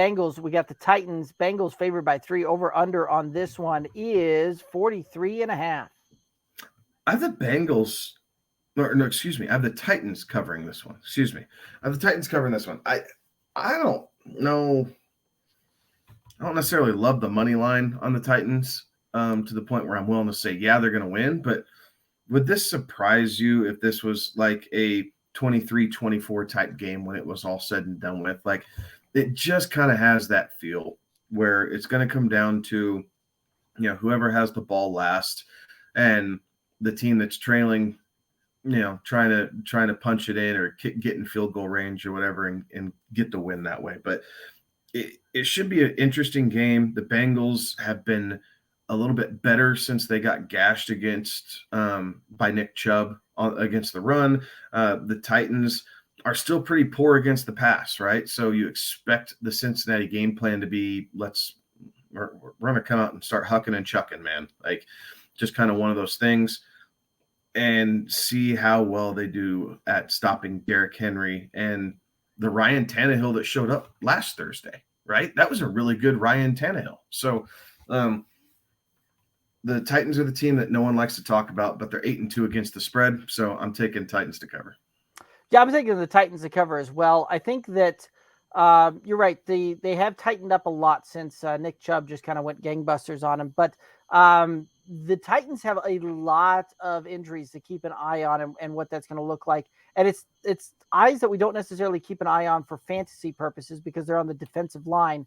Bengals, we got the Titans. Bengals favored by 3. Over under on this one is 43.5. I have the Bengals. No, excuse me. I have the Titans covering this one. Excuse me. I have the Titans covering this one. I don't know. I don't necessarily love the money line on the Titans to the point where I'm willing to say, yeah, they're going to win. But would this surprise you if this was like a 23-24 type game when it was all said and done with? Like, it just kind of has that feel where it's going to come down to, whoever has the ball last, and the team that's trailing, trying to punch it in or get in field goal range or whatever and get the win that way. But it should be an interesting game. The Bengals have been a little bit better since they got gashed against by Nick Chubb against the run. The Titans are still pretty poor against the pass, right? So you expect the Cincinnati game plan to be, we're going to come out and start hucking and chucking, man. Like, just kind of one of those things, and see how well they do at stopping Derrick Henry and the Ryan Tannehill that showed up last Thursday, right? That was a really good Ryan Tannehill. So the Titans are the team that no one likes to talk about, but they're 8-2 against the spread. So I'm taking Titans to cover. Yeah, I'm taking the Titans to cover as well. I think that you're right. They have tightened up a lot since Nick Chubb just kind of went gangbusters on him. But the Titans have a lot of injuries to keep an eye on and what that's going to look like. And it's eyes that we don't necessarily keep an eye on for fantasy purposes because they're on the defensive line.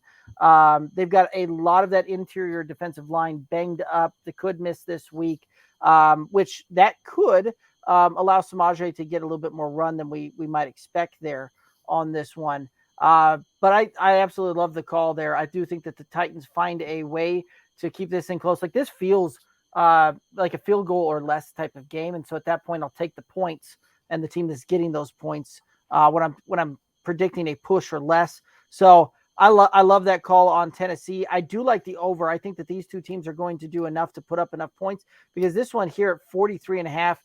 They've got a lot of that interior defensive line banged up. They could miss this week, which that could allow Samaje to get a little bit more run than we might expect there on this one. But I absolutely love the call there. I do think that the Titans find a way to keep this thing close. Like, this feels like a field goal or less type of game. And so at that point, I'll take the points and the team that's getting those points when I'm predicting a push or less. So I love that call on Tennessee. I do like the over. I think that these two teams are going to do enough to put up enough points, because this one here at 43.5,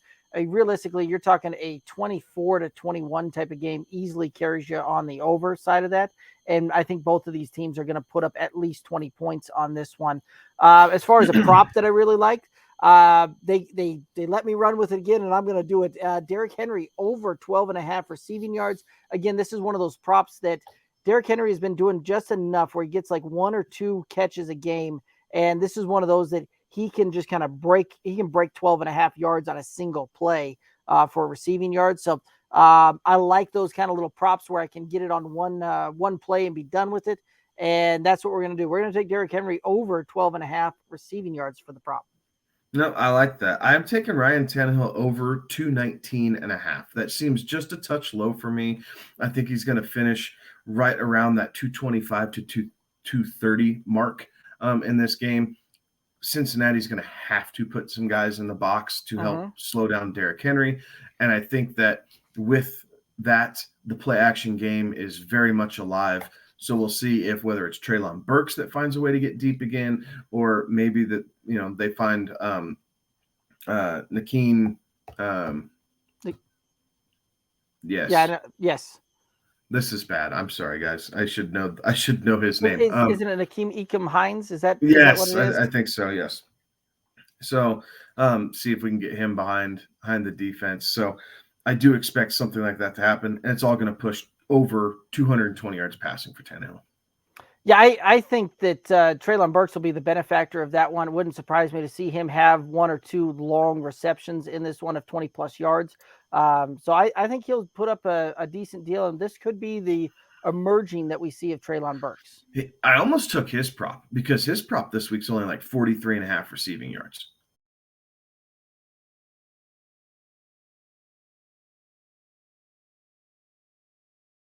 realistically, you're talking a 24-21 type of game easily carries you on the over side of that. And I think both of these teams are going to put up at least 20 points on this one. As far as a prop that I really liked, they let me run with it again, and I'm going to do it. Derrick Henry over 12.5 receiving yards. Again, this is one of those props that Derrick Henry has been doing just enough where he gets like 1 or 2 catches a game. And this is one of those that he can just kind of break 12.5 yards on a single play for receiving yards. So I like those kind of little props where I can get it on one play and be done with it. And that's what we're going to do. We're going to take Derrick Henry over 12.5 receiving yards for the prop. No, I like that. I'm taking Ryan Tannehill over 219.5. That seems just a touch low for me. I think he's going to finish right around that 225 to 230 mark in this game. Cincinnati's going to have to put some guys in the box to help slow down Derrick Henry. And I think that with that, the play action game is very much alive. So we'll see if whether it's Treylon Burks that finds a way to get deep again, or maybe that, they find Nakeem. Yes. Yeah. Yes. This is bad. I'm sorry, guys. I should know his name. Isn't it Nakeem Eakim Hines? Yes, is that what it is? I think so. Yes. So see if we can get him behind the defense. So I do expect something like that to happen, and it's all going to push over 220 yards passing for Tannehill. Yeah, I think that Treylon Burks will be the benefactor of that one. It wouldn't surprise me to see him have 1 or 2 long receptions in this one of 20-plus yards. So I think he'll put up a decent deal, and this could be the emerging that we see of Treylon Burks. I almost took his prop because his prop this week's only like 43.5 receiving yards.